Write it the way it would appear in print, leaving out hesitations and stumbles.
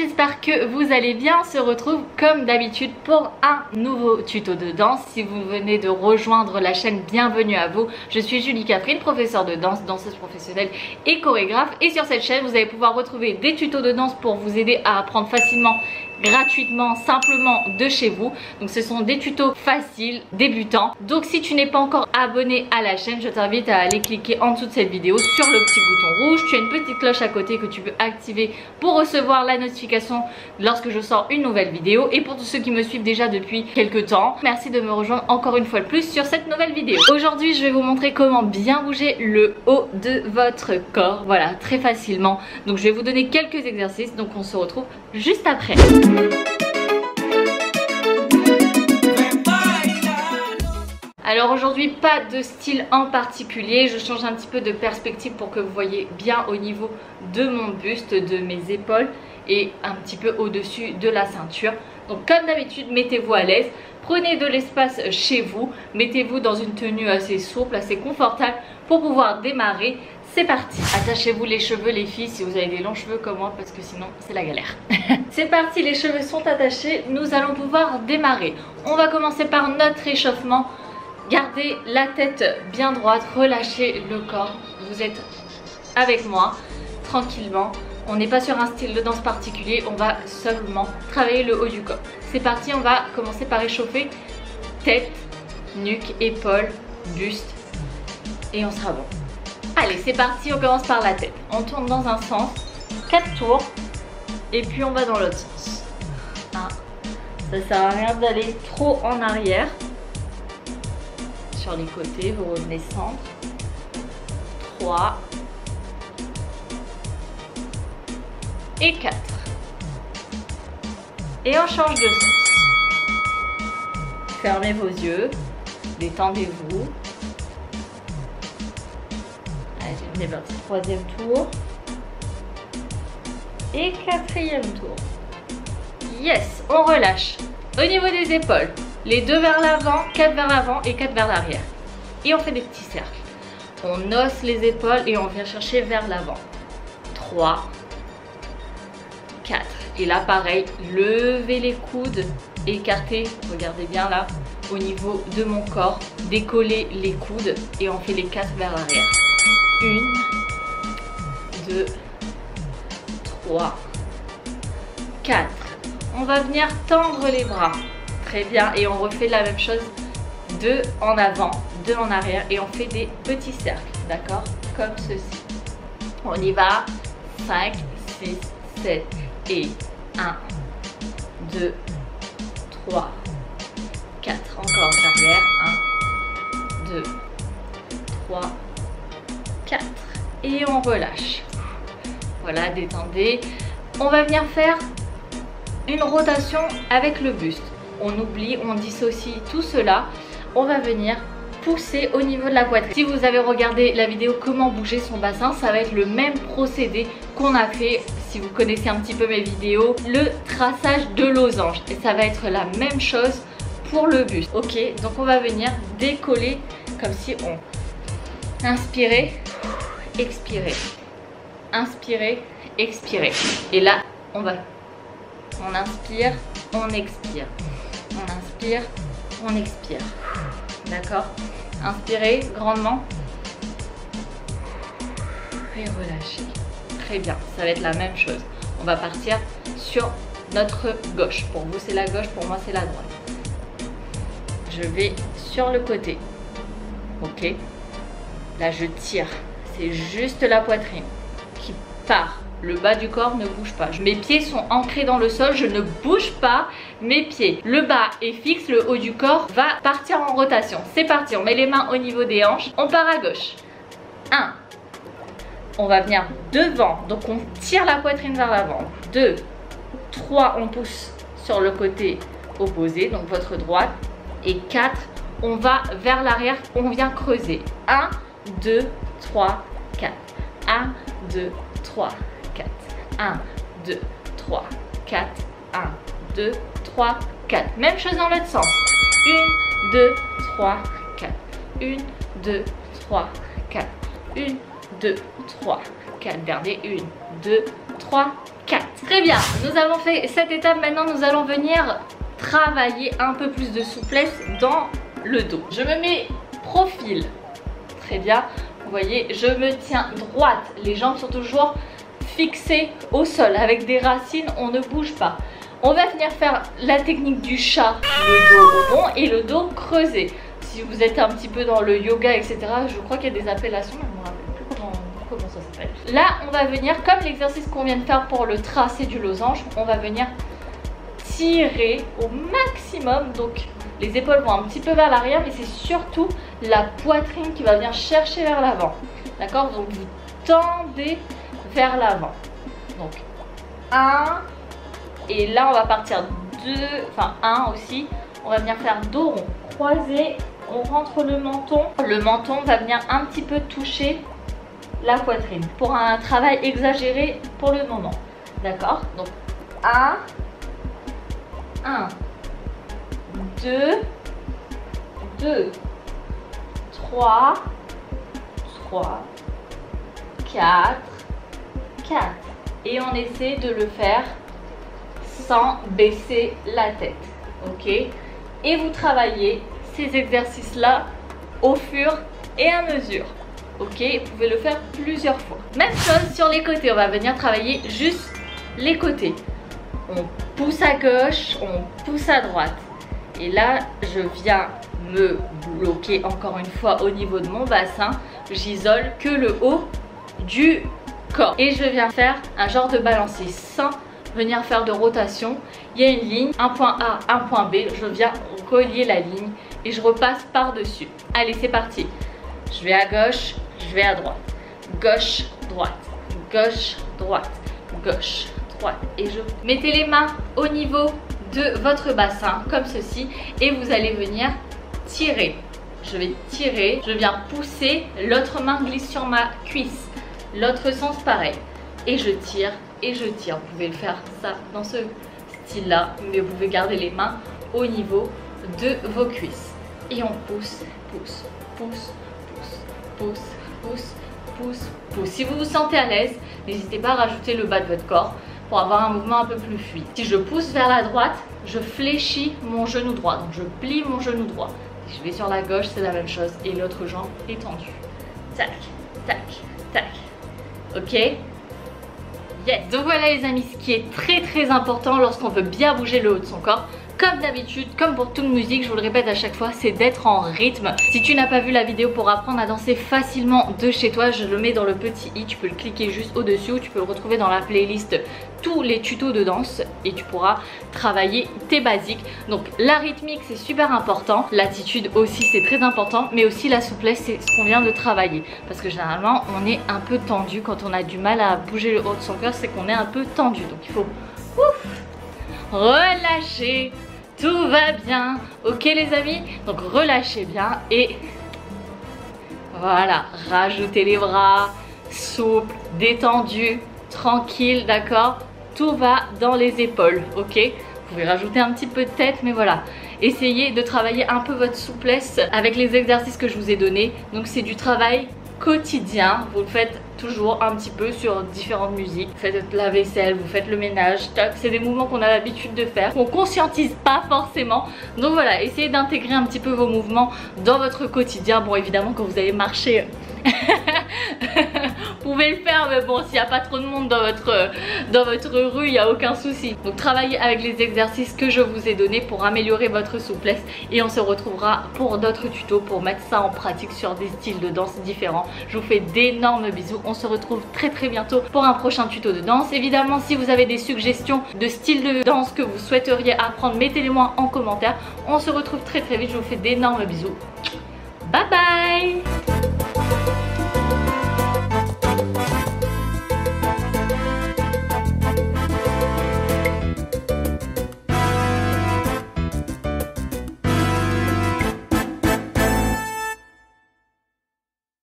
j'espère que vous allez bien. On se retrouve comme d'habitude pour un nouveau tuto de danse. Si vous venez de rejoindre la chaîne, bienvenue à vous. Je suis Julie Catherine, professeure de danse, danseuse professionnelle et chorégraphe. Et sur cette chaîne, vous allez pouvoir retrouver des tutos de danse pour vous aider à apprendre facilement, gratuitement, simplement de chez vous. Donc ce sont des tutos faciles, débutants. Donc si tu n'es pas encore abonné à la chaîne, je t'invite à aller cliquer en dessous de cette vidéo sur le petit bouton rouge. Tu as une petite cloche à côté que tu peux activer pour recevoir la notification lorsque je sors une nouvelle vidéo. Et pour tous ceux qui me suivent déjà depuis quelques temps, merci de me rejoindre encore une fois de plus sur cette nouvelle vidéo. Aujourd'hui, je vais vous montrer comment bien bouger le haut de votre corps. Voilà, très facilement. Donc je vais vous donner quelques exercices. Donc on se retrouve juste après. Alors aujourd'hui, pas de style en particulier, je change un petit peu de perspective pour que vous voyez bien au niveau de mon buste, de mes épaules et un petit peu au-dessus de la ceinture. Donc comme d'habitude, mettez-vous à l'aise, prenez de l'espace chez vous, mettez-vous dans une tenue assez souple, assez confortable pour pouvoir démarrer. C'est parti. Attachez-vous les cheveux les filles si vous avez des longs cheveux comme moi parce que sinon c'est la galère. C'est parti, les cheveux sont attachés, nous allons pouvoir démarrer. On va commencer par notre échauffement. Gardez la tête bien droite, relâchez le corps. Vous êtes avec moi, tranquillement. On n'est pas sur un style de danse particulier, on va seulement travailler le haut du corps. C'est parti, on va commencer par échauffer tête, nuque, épaules, buste et on sera bon. Allez, c'est parti, on commence par la tête. On tourne dans un sens, 4 tours et puis on va dans l'autre sens. Ça sert à rien d'aller trop en arrière. Sur les côtés, vous revenez centre. 3 et 4. Et on change de sens. Fermez vos yeux, détendez-vous. Allez, on est parti. 3e tour. Et 4e tour. Yes, on relâche. Au niveau des épaules, les 2 vers l'avant, 4 vers l'avant et 4 vers l'arrière. Et on fait des petits cercles. On hausse les épaules et on vient chercher vers l'avant. 3, 4. Et là, pareil, levez les coudes, écartez, regardez bien là, au niveau de mon corps. Décollez les coudes et on fait les 4 vers l'arrière. 1, 2, 3, 4. On va venir tendre les bras. Très bien, et on refait la même chose, 2 en avant, 2 en arrière et on fait des petits cercles, d'accord, comme ceci. On y va, 5, 6, 7 et 1, 2, 3, 4, encore en arrière, 1, 2, 3, 4 et on relâche. Voilà, détendez. On va venir faire une rotation avec le buste. On oublie, on dissocie tout cela. On va venir pousser au niveau de la poitrine. Si vous avez regardé la vidéo comment bouger son bassin, ça va être le même procédé qu'on a fait, si vous connaissez un petit peu mes vidéos, le traçage de losange. Et ça va être la même chose pour le buste. Ok, donc on va venir décoller comme si on inspirait, expirait, inspirait, expirait. Et là, on inspire, on expire. On inspire, on expire. D'accord? Inspirez grandement. Et relâchez. Très bien, ça va être la même chose. On va partir sur notre gauche. Pour vous, c'est la gauche, pour moi, c'est la droite. Je vais sur le côté. Ok? Là, je tire. C'est juste la poitrine qui part. Le bas du corps ne bouge pas. Mes pieds sont ancrés dans le sol, je ne bouge pas mes pieds. Le bas est fixe, le haut du corps va partir en rotation. C'est parti, on met les mains au niveau des hanches. On part à gauche. 1. On va venir devant, donc on tire la poitrine vers l'avant. 2. 3, on pousse sur le côté opposé, donc votre droite. Et 4, on va vers l'arrière, on vient creuser. 1, 2, 3, 4. 1, 2, 3, 4. 1, 2, 3, 4. 1, 2, 3, 4. Même chose dans l'autre sens. 1, 2, 3, 4. 1, 2, 3, 4. 1, 2, 3, 4. Dernier. 1, 2, 3, 4. Très bien, nous avons fait cette étape. Maintenant, nous allons venir travailler un peu plus de souplesse dans le dos. Je me mets profil. Très bien. Vous voyez, je me tiens droite. Les jambes sont toujours fixées au sol. Avec des racines, on ne bouge pas. On va venir faire la technique du chat, le dos au rond et le dos creusé. Si vous êtes un petit peu dans le yoga, etc., je crois qu'il y a des appellations, mais je ne me rappelle plus comment ça s'appelle. Là, on va venir, comme l'exercice qu'on vient de faire pour le tracé du losange, on va venir tirer au maximum. Donc, les épaules vont un petit peu vers l'arrière, mais c'est surtout la poitrine qui va venir chercher vers l'avant. D'accord? Donc, vous tendez vers l'avant. Donc, 1. Et là, on va partir 2, enfin 1 aussi. On va venir faire dos rond, croisé. On rentre le menton. Le menton va venir un petit peu toucher la poitrine pour un travail exagéré pour le moment. D'accord? Donc 1, 2, 3, 4. Et on essaie de le faire sans baisser la tête. Ok? Et vous travaillez ces exercices-là au fur et à mesure. Ok? Vous pouvez le faire plusieurs fois. Même chose sur les côtés. On va venir travailler juste les côtés. On pousse à gauche, on pousse à droite. Et là, je viens me bloquer encore une fois au niveau de mon bassin. J'isole que le haut du corps. Et je viens faire un genre de balancier sans venir faire de rotation. Il y a une ligne, un point A, un point B. Je viens relier la ligne et je repasse par-dessus. Allez, c'est parti. Je vais à gauche, je vais à droite. Gauche, droite, gauche, droite, gauche, droite. Et je mettez les mains au niveau de votre bassin comme ceci et vous allez venir tirer. Je vais tirer, je viens pousser, l'autre main glisse sur ma cuisse. L'autre sens pareil. Et je tire et je tire. Vous pouvez le faire ça dans ce style-là, mais vous pouvez garder les mains au niveau de vos cuisses. Et on pousse, pousse, pousse, pousse, pousse, pousse, pousse, pousse. Si vous vous sentez à l'aise, n'hésitez pas à rajouter le bas de votre corps pour avoir un mouvement un peu plus fluide. Si je pousse vers la droite, je fléchis mon genou droit. Donc je plie mon genou droit. Si je vais sur la gauche, c'est la même chose. Et l'autre jambe est tendue. Tac, tac, tac. Ok? Yes. Donc voilà les amis, ce qui est très important lorsqu'on veut bien bouger le haut de son corps, comme d'habitude, comme pour toute musique, je vous le répète à chaque fois, c'est d'être en rythme. Si tu n'as pas vu la vidéo pour apprendre à danser facilement de chez toi, je le mets dans le petit i, tu peux le cliquer juste au-dessus ou tu peux le retrouver dans la playlist tous les tutos de danse et tu pourras travailler tes basiques. Donc la rythmique c'est super important, l'attitude aussi c'est très important, mais aussi la souplesse c'est ce qu'on vient de travailler. Parce que généralement on est un peu tendu quand on a du mal à bouger le haut de son corps, c'est qu'on est un peu tendu. Donc il faut relâcher. Tout va bien, ok les amis? Donc relâchez bien et voilà, rajoutez les bras, souple, détendu, tranquille, d'accord? Tout va dans les épaules, ok? Vous pouvez rajouter un petit peu de tête, mais voilà. Essayez de travailler un peu votre souplesse avec les exercices que je vous ai donnés. Donc c'est du travail quotidien, vous le faites toujours un petit peu sur différentes musiques. Vous faites la vaisselle, vous faites le ménage, c'est des mouvements qu'on a l'habitude de faire, qu'on conscientise pas forcément. Donc voilà, essayez d'intégrer un petit peu vos mouvements dans votre quotidien. Bon évidemment quand vous allez marcher vous pouvez le faire, mais bon s'il n'y a pas trop de monde dans votre rue, il n'y a aucun souci. Donc travaillez avec les exercices que je vous ai donnés pour améliorer votre souplesse et on se retrouvera pour d'autres tutos pour mettre ça en pratique sur des styles de danse différents. Je vous fais d'énormes bisous, on se retrouve très bientôt pour un prochain tuto de danse. Évidemment si vous avez des suggestions de styles de danse que vous souhaiteriez apprendre, mettez-les-moi en commentaire. On se retrouve très vite, je vous fais d'énormes bisous. Bye bye.